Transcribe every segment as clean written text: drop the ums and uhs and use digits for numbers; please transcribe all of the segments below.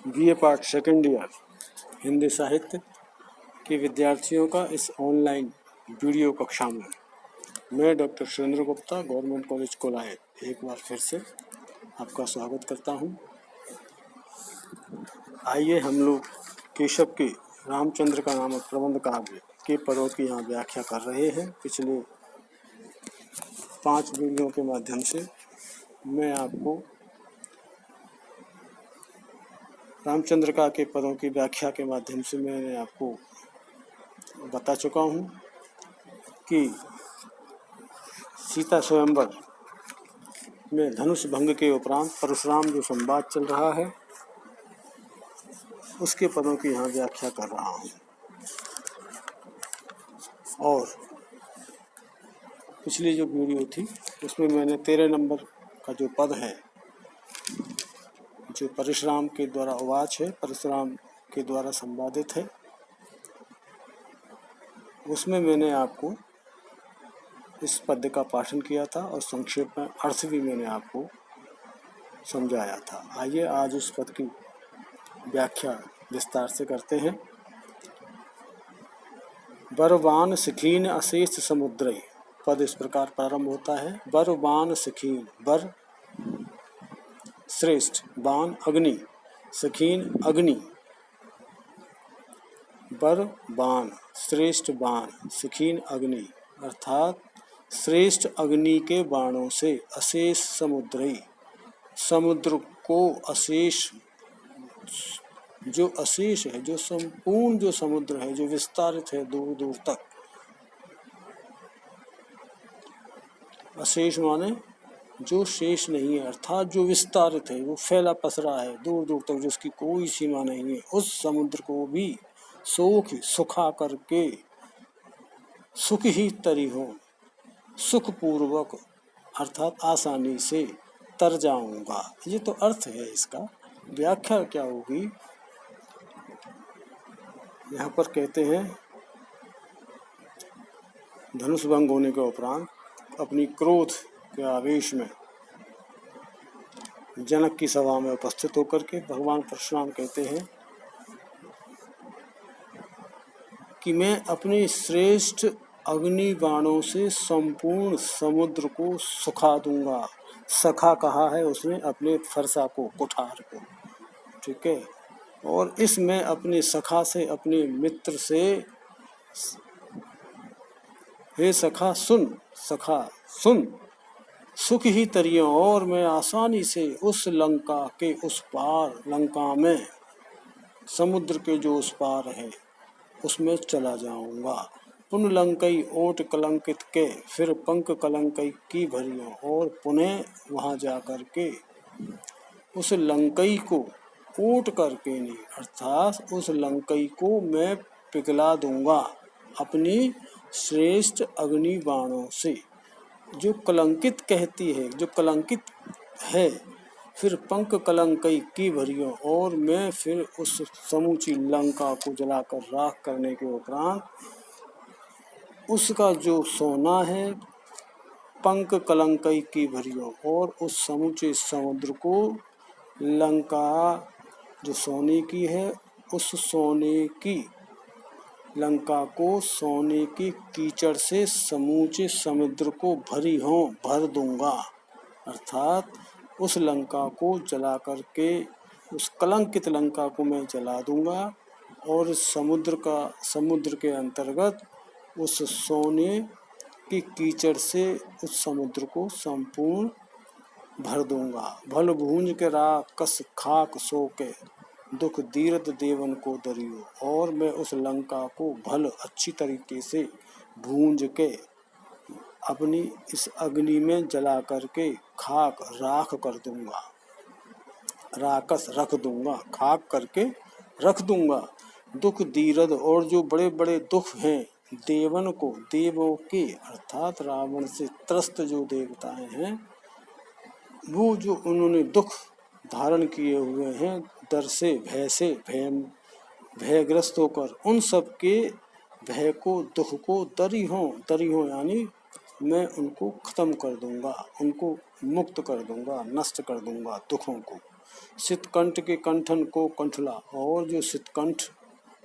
BA part second year Hindi साहित्य के विद्यार्थियों का इस ऑनलाइन वीडियो कक्षा में मैं doctor Surendra Gupta government college Kolayat एक बार फिर से आपका स्वागत करता हूं। आइए हम लोग केशव के रामचंद्र का नामक प्रबंध काव्य के पदों की यहाँ व्याख्या कर रहे हैं। पिछले 5 वीडियो के माध्यम से मैं आपको रामचंद्र के पदों की व्याख्या के माध्यम से मैंने आपको बता चुका हूँ कि सीता स्वयंवर में धनुष भंग के उपरांत परशुराम जो संवाद चल रहा है उसके पदों की यहाँ व्याख्या कर रहा हूँ। और पिछली जो वीडियो थी उसमें मैंने 13 नंबर का जो पद है जो परशुराम के द्वारा उवाच है, परशुराम के द्वारा संवादित है, उसमें मैंने आपको इस पद्य का पाठन किया था और संक्षेप में अर्थ भी मैंने आपको समझाया था। आइए आज उस पद की व्याख्या विस्तार से करते हैं। बरवान सिखीन अशेष समुद्र, पद इस प्रकार प्रारंभ होता है। बरवान सिखीन, बर श्रेष्ठ, बाण अग्नि, सखीन अग्नि, बर बाण श्रेष्ठ बाण, सखीन अग्नि अर्थात श्रेष्ठ अग्नि के बाणों से अशेष समुद्री, समुद्र को अशेष, जो अशेष है, जो संपूर्ण जो समुद्र है, जो विस्तारित है दूर दूर तक। अशेष माने जो शेष नहीं है, अर्थात जो विस्तारित है, वो फैला पसरा है दूर दूर तक, जिसकी कोई सीमा नहीं है। उस समुद्र को भी सुखा करके सुख ही तरी हो, सुखपूर्वक अर्थात आसानी से तर जाऊंगा। ये तो अर्थ है। इसका व्याख्या क्या होगी, यहाँ पर कहते हैं धनुष भंग होने के उपरांत अपनी क्रोध के आवेश में जनक की सभा में उपस्थित होकर के भगवान परशुराम कहते हैं कि मैं अपने श्रेष्ठ अग्नि बाणों से संपूर्ण समुद्र को सुखा दूंगा। सखा कहा है उसने अपने फरसा को, कुठार को, ठीक है। और इसमें अपने सखा से, अपने मित्र से, हे सखा सुन, सखा सुन, सुख ही तरियों, और मैं आसानी से उस लंका के उस पार, लंका में समुद्र के जो उस पार है उसमें चला जाऊंगा। पुन लंकई ओट कलंकित के, फिर पंख कलंकई की भरियों, और पुनः वहां जा करके उस लंकई को ओट करके नहीं, अर्थात उस लंकई को मैं पिघला दूंगा अपनी श्रेष्ठ अग्नि बाणों से। जो कलंकित कहती है, जो कलंकित है, फिर पंख कलंकई की भरियों, और मैं फिर उस समूची लंका को जलाकर राख करने के उपरांत उसका जो सोना है, पंख कलंकई की भरियों, और उस समूचे समुद्र को, लंका जो सोने की है, उस सोने की लंका को सोने की कीचड़ से समूचे समुद्र को भर दूंगा। अर्थात उस लंका को जला करके, उस कलंकित लंका को मैं जला दूंगा, और समुद्र के अंतर्गत उस सोने की कीचड़ से उस समुद्र को संपूर्ण भर दूंगा। भल भूंज के राकस खाक सो के, दुख दीर्घ देवन को दरियो, और मैं उस लंका को भल अच्छी तरीके से भूंज के अपनी इस अग्नि में जला करके खाक राख कर दूंगा, राकस रख दूंगा, खाक करके रख दूंगा। दुख दीर्घ, और जो बड़े बड़े दुख हैं देवन को, देवों के अर्थात रावण से त्रस्त जो देवताएं हैं, वो जो उन्होंने दुख धारण किए हुए हैं, डर से, भयग्रस्त होकर, उन सब के भय को, दुख को दरी हो यानी मैं उनको खत्म कर दूंगा, उनको मुक्त कर दूंगा, नष्ट कर दूंगा दुखों को। शीतकंठ के कंठन को कंठला, और जो शीतकंठ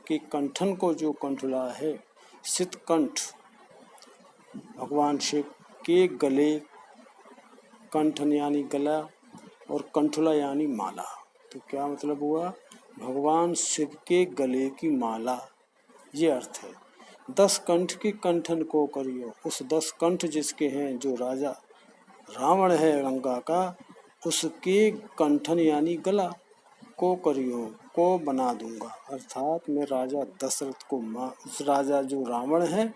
के कंठन को जो कंठला है, शीतकंठ भगवान शिव के गले, कंठन यानी गला और कंठला यानी माला। तो क्या मतलब हुआ, भगवान शिव के गले की माला, ये अर्थ है। 10 कंठ के कंठन को करियो, उस 10 कंठ जिसके हैं, जो राजा रावण है लंका का, उसके कंठन यानी गला को करियो, को बना दूंगा, अर्थात मैं राजा दशरथ को उस राजा जो रावण है,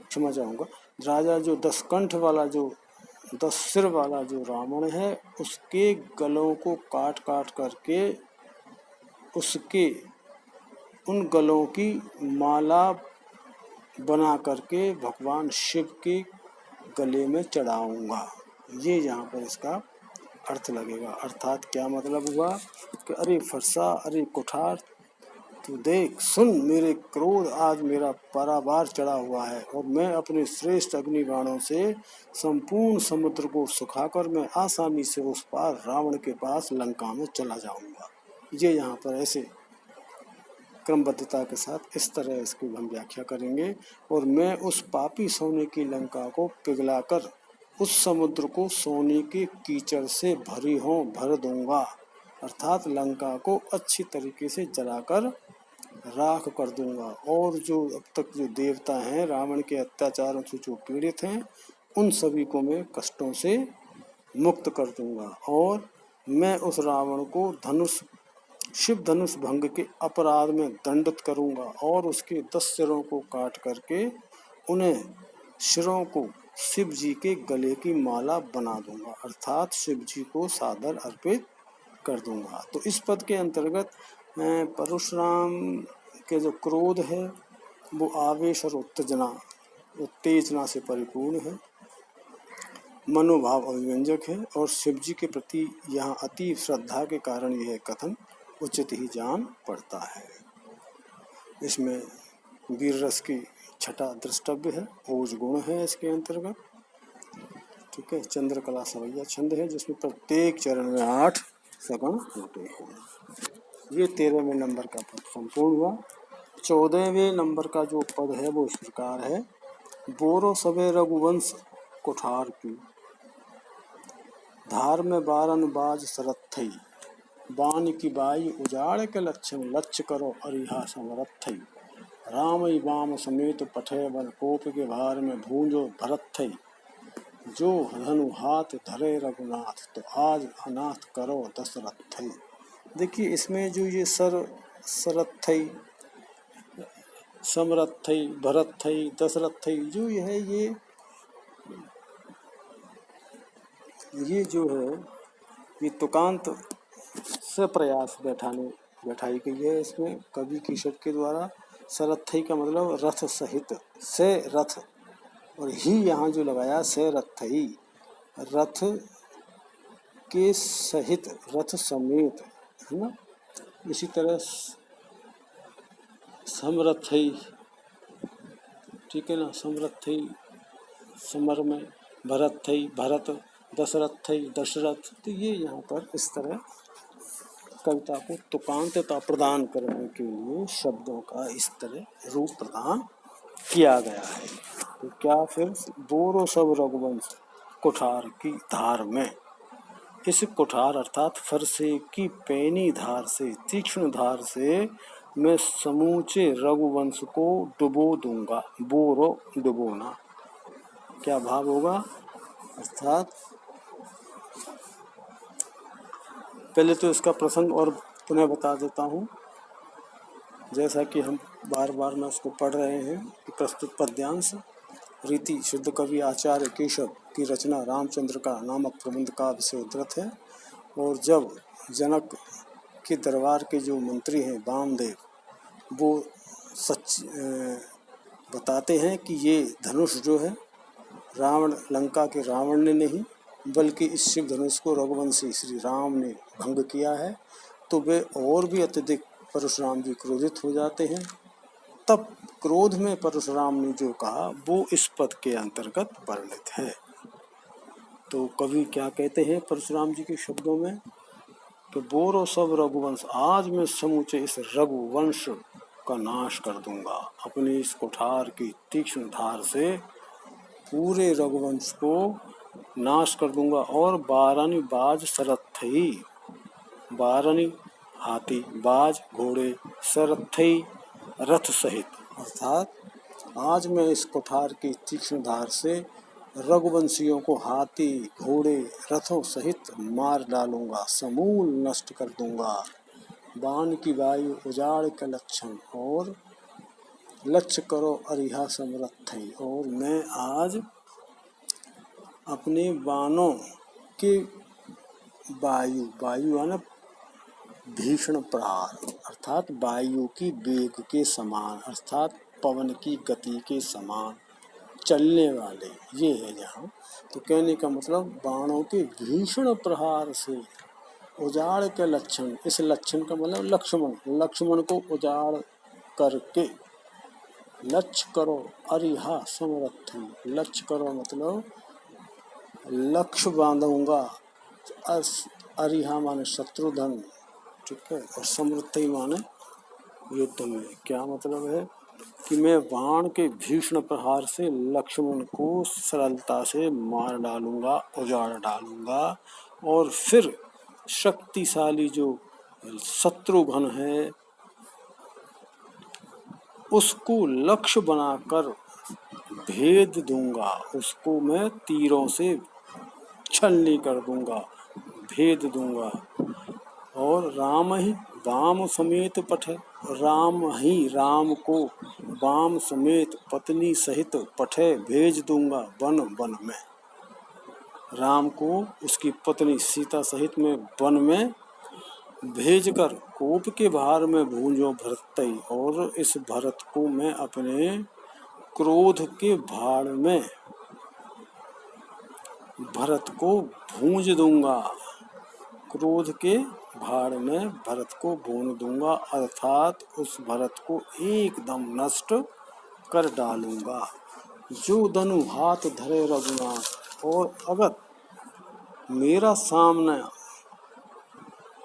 क्षमा चाहूँगा, राजा जो 10 कंठ वाला, जो 10 सिर वाला जो रावण है, उसके गलों को काट काट करके उसके उन गलों की माला बना करके भगवान शिव के गले में चढ़ाऊंगा। ये यहाँ पर इसका अर्थ लगेगा। अर्थात क्या मतलब हुआ कि अरे फरसा, अरे कुठार, तू देख सुन, मेरे क्रोध आज मेरा पारावार चढ़ा हुआ है और मैं अपने श्रेष्ठ अग्निबाणों से संपूर्ण समुद्र को सुखाकर मैं आसानी से उस पार रावण के पास लंका में चला जाऊंगा। ये यहाँ पर ऐसे क्रमबद्धता के साथ इस तरह इसकी हम व्याख्या करेंगे। और मैं उस पापी सोने की लंका को पिघलाकर उस समुद्र को सोने के कीचड़ से भर दूंगा, अर्थात लंका को अच्छी तरीके से जलाकर राख कर दूंगा। और जो अब तक जो देवता हैं रावण के अत्याचारों से जो पीड़ित हैं, उन सभी को मैं कष्टों से मुक्त कर दूंगा। और मैं उस रावण को शिव धनुष भंग के अपराध में दंडित करूंगा और उसके 10 सिरों को काट करके उन्हें सिरों को शिव जी के गले की माला बना दूंगा, अर्थात शिव जी को सादर अर्पित कर दूंगा। तो इस पद के अंतर्गत परशुराम के जो क्रोध है वो आवेश और उत्तेजना से परिपूर्ण है, मनोभाव अभिव्यंजक है, और शिव जी के प्रति यहाँ अति श्रद्धा के कारण यह कथन उचित ही जान पड़ता है। इसमें वीर रस की छटा द्रष्टव्य है, ओज गुण है इसके अंतर्गत। ठीक है, चंद्रकला सवैया छंद है जिसमें प्रत्येक चरण में 8 सगुण होते हैं। ये 13वें नंबर का पद संपूर्ण हुआ। 14वें नंबर का जो पद है वो इस प्रकार है, बोरो सबे रघुवंश कुठार की, धार में बारन बाज सरत थई, बान की बाई उजाड़ के लक्षण लक्ष्य करो अरिहा समरथ थई, राम वाम समेत पठे वन कोप के भार में भूंजो भरत थई, जो धनु हाथ धरे रघुनाथ तो आज अनाथ करो दशरथ थई। देखिए इसमें जो ये सरथ थई, समरथ थई, भरत थई, दशरथ थई, जो ये है ये जो है ये तुकांत से प्रयास बैठाई गई है इसमें कवि कीशक के द्वारा। सरथई का मतलब रथ सहित, से रथ, और ही यहाँ जो लगाया से रथई, रथ के सहित, रथ समेत, है ना। इसी तरह समरथई, ठीक है ना, समरथई समर में, भरतथई भरत, दशरथई दशरथ। तो ये यहाँ पर इस तरह कविता को तुकांतता प्रदान करने के लिए शब्दों का इस तरह रूप प्रदान किया गया है। तो क्या फिर बोरो सब रघुवंश कुठार की धार में, इस कुठार अर्थात फरसे की पैनी धार से, तीक्ष्ण धार से मैं समूचे रघुवंश को डुबो दूंगा। बोरो डुबोना, क्या भाव होगा, अर्थात पहले तो इसका प्रसंग और पुनः बता देता हूँ, जैसा कि हम बार बार में उसको पढ़ रहे हैं कि प्रस्तुत पद्यांश रीति शुद्ध कवि आचार्य केशव की रचना रामचंद्र का नामक प्रबंध काव्य से उद्धृत है। और जब जनक के दरबार के जो मंत्री हैं वामदेव, वो सच बताते हैं कि ये धनुष जो है रावण, लंका के रावण ने नहीं बल्कि इस शिव धनुष को रघुवंशी श्री राम ने भंग किया है, तो वे और भी अत्यधिक परशुराम जी क्रोधित हो जाते हैं। तब क्रोध में परशुराम ने जो कहा वो इस पद के अंतर्गत वर्णित है। तो कवि क्या कहते हैं परशुराम जी के शब्दों में, कि बोरो सब रघुवंश, आज मैं समूचे इस रघुवंश का नाश कर दूंगा, अपनी इस कुठार की तीक्ष्ण धार से पूरे रघुवंश को नाश कर दूंगा। और बारनी बाज सरथई, बारनी हाथी, बाज घोड़े, सरथई रथ सहित, अर्थात आज मैं इस कुठार की तीक्ष्ण धार से रघुवंशियों को हाथी घोड़े रथों सहित मार डालूंगा, समूल नष्ट कर दूंगा। बाण की वायु उजाड़ के लक्षण, और लक्ष्य करो अरिहा समरथई, और मैं आज अपने बाणों के वायु, वायु है ना भीषण प्रहार, अर्थात वायु की वेग के समान, अर्थात पवन की गति के समान चलने वाले, ये है यहाँ। तो कहने का मतलब बाणों के भीषण प्रहार से उजाड़ के लक्षण, इस लक्षण का मतलब लक्ष्मण, लक्ष्मण को उजाड़ करके, लक्ष्य करो अरिहा समरथई, लक्ष्य करो मतलब लक्ष्य बांधूंगा, अरिहा माने शत्रुधन, ठीक है, और समृद्धि माने युद्ध में। क्या मतलब है कि मैं बाण के भीषण प्रहार से लक्ष्मण को सरलता से मार डालूंगा, उजाड़ डालूंगा, और फिर शक्तिशाली जो शत्रुघ्न है उसको लक्ष्य बनाकर भेद दूंगा, उसको मैं तीरों से छलनी कर दूंगा, भेद दूंगा। और राम ही वाम समेत पठे, राम ही राम को वाम समेत पत्नी सहित पठे भेज दूंगा वन वन में, राम को उसकी पत्नी सीता सहित में वन में भेजकर कोप के भार में भूंजो भरतई, और इस भरत को मैं अपने क्रोध के भाड़ में भरत को भूंज दूंगा, क्रोध के भाड़ में भरत को भून दूंगा, अर्थात उस भरत को एकदम नष्ट कर डालूंगा। जो धनु हाथ धरे रघुनाथ, और अगर मेरा सामना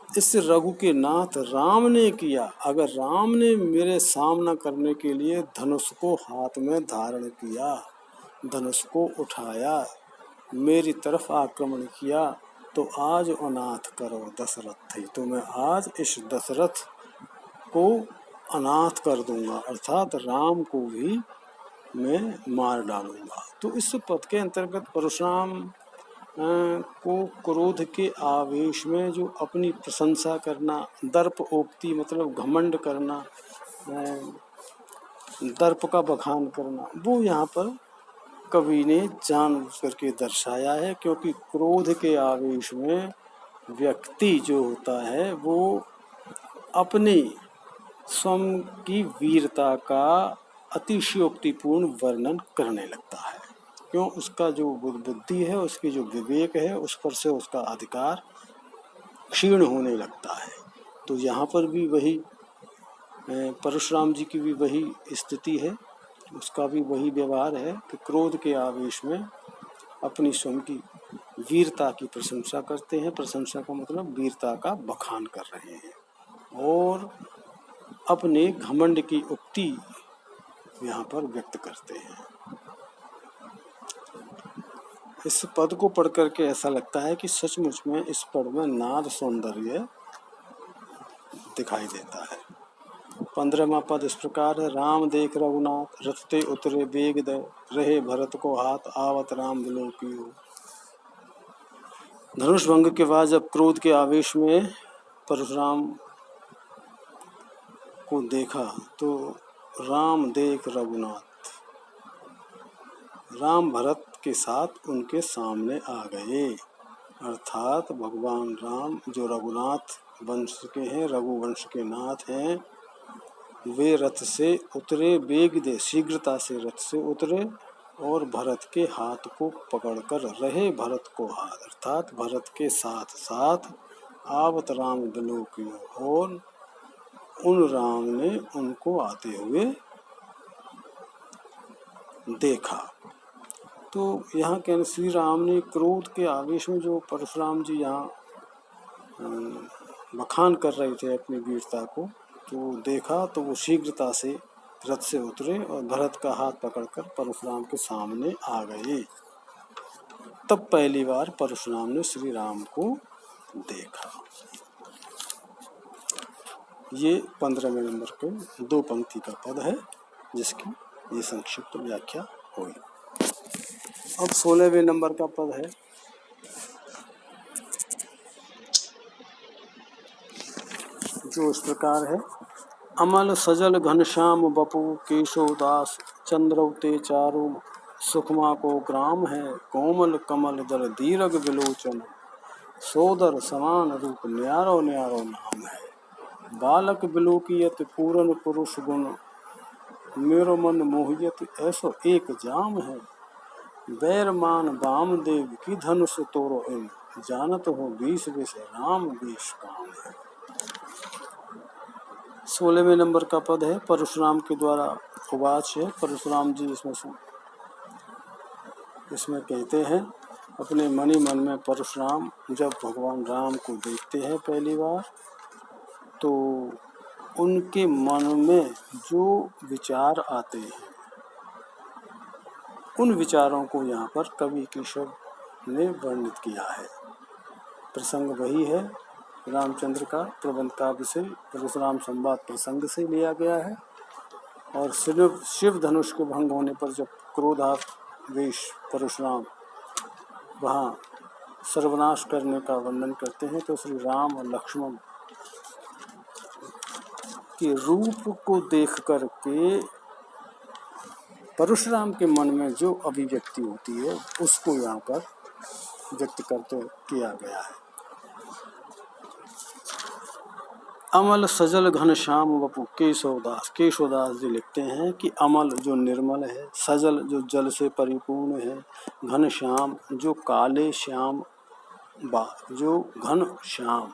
इस रघु के नाथ राम ने किया, अगर राम ने मेरे सामना करने के लिए धनुष को हाथ में धारण किया, धनुष को उठाया, मेरी तरफ आक्रमण किया, तो आज अनाथ करो दशरथ, तो मैं आज इस दशरथ को अनाथ कर दूंगा, अर्थात राम को भी मैं मार डालूंगा। तो इस पद के अंतर्गत परशुराम को क्रोध के आवेश में जो अपनी प्रशंसा करना, दर्पोक्ति मतलब घमंड करना, दर्प का बखान करना, वो यहाँ पर कवि ने जानबूझ करके दर्शाया है, क्योंकि क्रोध के आवेश में व्यक्ति जो होता है वो अपने स्वयं की वीरता का अतिशयोक्तिपूर्ण वर्णन करने लगता है। क्यों? उसका जो बुद्धि है, उसकी जो विवेक है, उस पर से उसका अधिकार क्षीण होने लगता है। तो यहाँ पर भी वही परशुराम जी की भी वही स्थिति है, उसका भी वही व्यवहार है कि क्रोध के आवेश में अपनी स्वयं की वीरता की प्रशंसा करते हैं। प्रशंसा का मतलब वीरता का बखान कर रहे हैं, और अपने घमंड की उक्ति यहाँ पर व्यक्त करते हैं। इस पद को पढ़ करके ऐसा लगता है कि सचमुच में इस पद में नाद सौंदर्य दिखाई देता है। 15वां पद इस प्रकार है, राम देख रघुनाथ रथते उतरे बेग दे, रहे भरत को हाथ आवत राम विलोकियो। धनुष भंग के बाद जब क्रोध के आवेश में परशुराम को देखा तो राम देख रघुनाथ, राम भरत के साथ उनके सामने आ गए, अर्थात भगवान राम जो रघुनाथ वंश के हैं, रघुवंश के नाथ हैं, वे रथ से उतरे बेग दे, शीघ्रता से रथ से उतरे और भरत के हाथ को पकड़कर रहे भरत को हाथ, अर्थात भरत के साथ साथ आवत राम विलोकियो, और उन राम ने उनको आते हुए देखा। तो यहाँ कहने श्री राम ने क्रोध के आवेश में जो परशुराम जी यहाँ बखान कर रहे थे अपनी वीरता को, तो देखा तो वो शीघ्रता से रथ से उतरे और भरत का हाथ पकड़कर परशुराम के सामने आ गए। तब पहली बार परशुराम ने श्री राम को देखा। ये 15वें नंबर के 2 पंक्ति का पद है, जिसकी ये संक्षिप्त व्याख्या हुई। अब 16वें नंबर का पद है, जो इस प्रकार है। अमल सजल घनश्याम बपू केशोदास चंद्रवते चारु सुखमा को ग्राम है। कोमल कमल दल दीरघ विलोचन सोदर समान रूप न्यारो न्यारो नाम है। बालक बिलोकियत पूरन पुरुष गुण मेरो मन मोहियत ऐसो एक जाम है। बैरमान वामदेव की धनुष तोरो इन जानत हो 20 विष राम 20 काम है। 16वें नंबर का पद है, परशुराम के द्वारा उवाच है। परशुराम जी इसमें कहते हैं, अपने मनी मन में परशुराम जब भगवान राम को देखते हैं पहली बार, तो उनके मन में जो विचार आते हैं, उन विचारों को यहाँ पर कवि केशव ने वर्णित किया है। प्रसंग वही है रामचंद्र का प्रबंध काव्य से परशुराम संवाद प्रसंग से लिया गया है। और शिव धनुष के भंग होने पर जब क्रोधावेश परशुराम वहाँ सर्वनाश करने का वर्णन करते हैं, तो श्री राम और लक्ष्मण के रूप को देख करके परशुराम के मन में जो अभिव्यक्ति होती है, उसको यहाँ पर व्यक्त करते किया गया है। अमल सजल घनश्याम वपु केशवदास जी लिखते हैं कि अमल जो निर्मल है, सजल जो जल से परिपूर्ण है, घनश्याम जो काले श्याम जो घन श्याम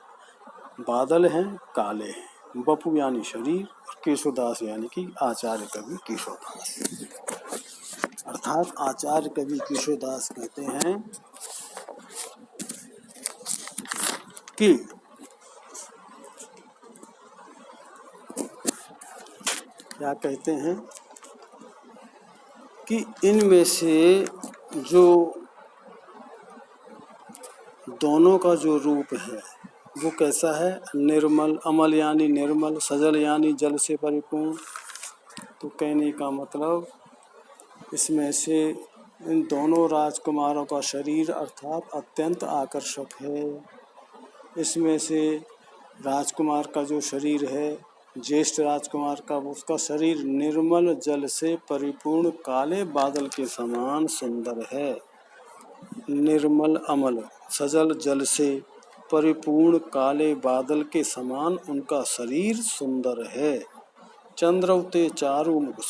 बादल हैं, काले हैं, बपु यानी शरीर, और केशवदास यानी कि आचार्य कवि केशवदास। अर्थात आचार्य कवि केशवदास कहते हैं कि क्या कहते हैं कि इनमें से जो दोनों का जो रूप है वो कैसा है, निर्मल। अमल यानी निर्मल, सजल यानी जल से परिपूर्ण। तो कहने का मतलब इसमें से इन दोनों राजकुमारों का शरीर अर्थात अत्यंत आकर्षक है। इसमें से राजकुमार का जो शरीर है, ज्येष्ठ राजकुमार का, उसका शरीर निर्मल जल से परिपूर्ण काले बादल के समान सुंदर है। निर्मल अमल सजल जल से परिपूर्ण काले बादल के समान उनका शरीर सुंदर है। चंद्रवते चारु मुख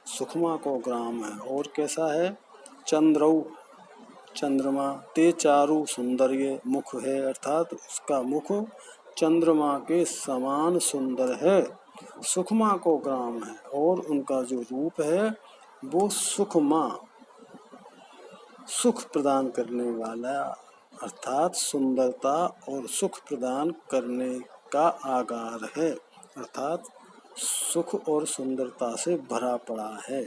सुखमा को ग्राम है। और कैसा है, चंद्रव चंद्रमा, ते चारु सुंदर ये मुख है, अर्थात उसका मुख चंद्रमा के समान सुंदर है। सुखमा को ग्राम है, और उनका जो रूप है वो सुखमा, सुख प्रदान करने वाला, अर्थात सुंदरता और सुख प्रदान करने का आगार है, अर्थात सुख और सुंदरता से भरा पड़ा है।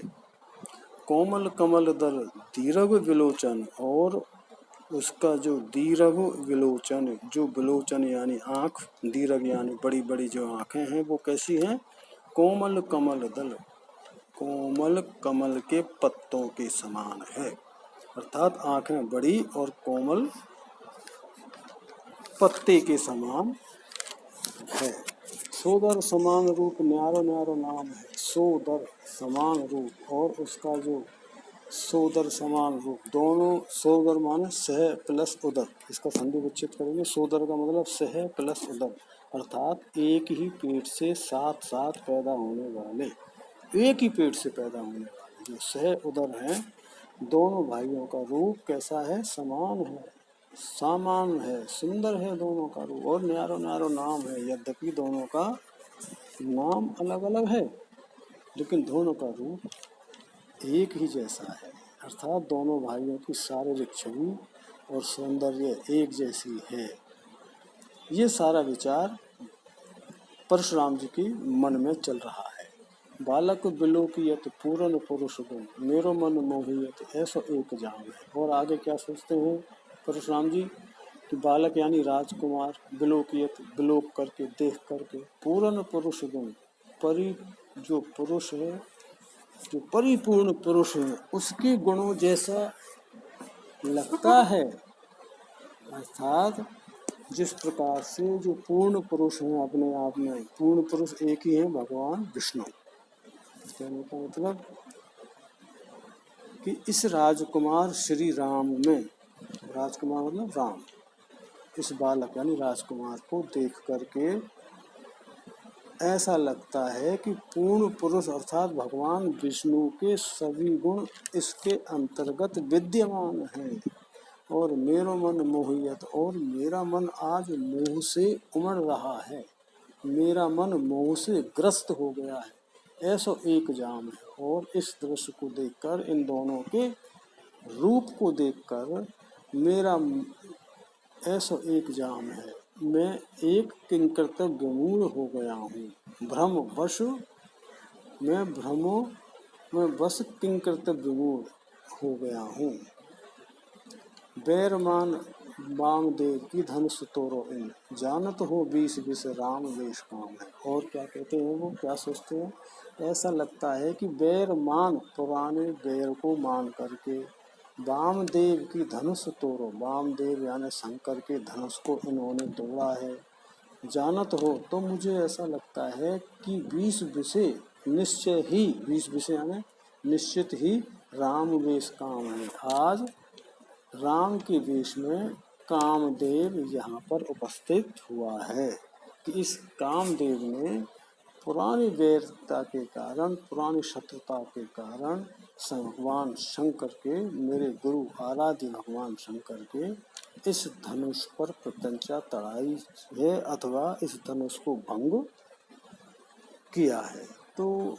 कोमल कमल दल दीर्घ विलोचन, और उसका जो दीर्घ विलोचन, जो विलोचन यानी आँख, दीर्घ यानी बड़ी बड़ी जो आँखें हैं वो कैसी हैं, कोमल कमल दल, कोमल कमल के पत्तों के समान है, अर्थात आँखें बड़ी और कोमल पत्ते के समान है। सोदर समान रूप न्यारो न्यारो नाम है। सोदर समान रूप, और उसका जो सोदर समान रूप, दोनों सोदर माने सह प्लस उदर, इसका संधि विच्छेद करेंगे। सोदर का मतलब सह प्लस उदर, अर्थात एक ही पेट से साथ साथ पैदा होने वाले, एक ही पेट से पैदा होने वाले जो सह उदर हैं, दोनों भाइयों का रूप कैसा है, समान है, सामान है, सुंदर है दोनों का रूप। और न्यारो न्यारो नाम है, यद्यपि दोनों का नाम अलग अलग है, लेकिन दोनों का रूप एक ही जैसा है, अर्थात दोनों भाइयों की शारीरिक छवि और सौंदर्य एक जैसी है। ये सारा विचार परशुराम जी की मन में चल रहा है। बालक बिलोकियत पूरन पुरुष गुण, मेरो मन मोहियत ऐसो एक जाम है। और आगे क्या सोचते हैं परशुराम जी कि बालक यानी राजकुमार, बिलोकियत बिलोक करके, देख करके, पूरन पुरुष गुण, परि जो पुरुष है, जो परिपूर्ण पुरुष है, उसके गुणों जैसा लगता है। अर्थात जिस प्रकार से जो पूर्ण पुरुष हैं अपने आप में, पूर्ण पुरुष एक ही है भगवान विष्णु। कहने का मतलब कि इस राजकुमार श्री राम में, राजकुमार मतलब राम, इस बालक यानी राजकुमार को देख करके ऐसा लगता है कि पूर्ण पुरुष अर्थात भगवान विष्णु के सभी गुण इसके अंतर्गत विद्यमान हैं। और मेरो मन मोहियत, और मेरा मन आज मोह से उमड़ रहा है, मेरा मन मोह से ग्रस्त हो गया है, ऐसा एक जाम है। और इस दृश्य को देखकर, इन दोनों के रूप को देखकर मेरा ऐसा एक जाम है, मैं एक किंकर्तव्य मूढ़ हो गया हूँ, भ्रम वश, मैं भ्रमों में बस किंकर्तव्य मूढ़ हो गया हूँ। बैरमान वामदेव की धनुष तोरो इन, जानत हो बीस बीस राम वेश काम है। और क्या कहते हैं वो, क्या सोचते हैं, ऐसा लगता है कि बैरमान पुराने बैर को मान करके, वामदेव की धनुष तोड़ो, वामदेव यानी शंकर के धनुष को इन्होंने तोड़ा है। जानत हो, तो मुझे ऐसा लगता है कि 20 विषय निश्चय ही, 20 विषय यानी निश्चित ही राम वेश काम है। आज राम के वेश में कामदेव यहाँ पर उपस्थित हुआ है कि इस कामदेव ने पुरानी वैरता के कारण, पुरानी शत्रुता के कारण भगवान शंकर के, मेरे गुरु आराध्य भगवान शंकर के इस धनुष पर प्रत्यंचा तड़ाई है, अथवा इस धनुष को भंग किया है। तो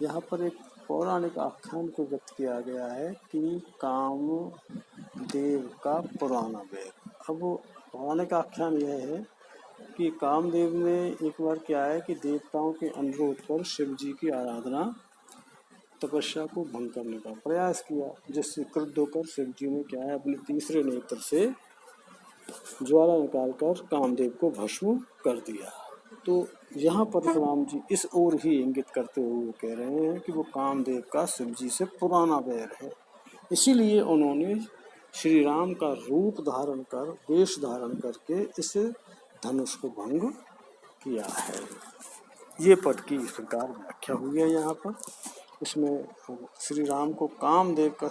यहाँ पर एक पौराणिक आख्यान को व्यक्त किया गया है कि कामदेव का पुराना बैर। अब पौराणिक आख्यान यह है कि कामदेव ने एक बार क्या है कि देवताओं के अनुरोध पर शिव जी की आराधना, तपस्या को भंग करने का प्रयास किया, जिससे क्रुद्ध होकर शिव जी ने क्या है अपने तीसरे नेत्र से ज्वाला निकालकर कामदेव को भस्म कर दिया। तो यहाँ परशुराम जी इस ओर ही इंगित करते हुए कह रहे हैं कि वो कामदेव का शिव जी से पुराना बैर है, इसीलिए उन्होंने श्री राम का रूप धारण कर, वेश धारण करके इस धनुष को भंग किया है। ये पद की इस प्रकार व्याख्या हुई है यहाँ पर। इसमें श्री राम को कामदेव का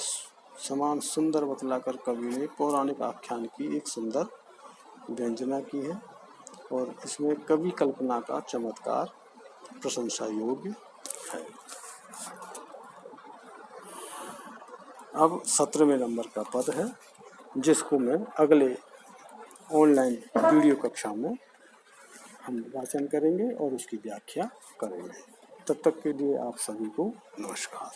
समान सुंदर बतलाकर कवि ने पौराणिक आख्यान की एक सुंदर व्यंजना की है, और इसमें कवि कल्पना का चमत्कार प्रशंसा योग्य है। अब 17वें नंबर का पद है, जिसको मैं अगले ऑनलाइन वीडियो कक्षा में हम वाचन करेंगे और उसकी व्याख्या करेंगे। तब तक के लिए आप सभी को नमस्कार।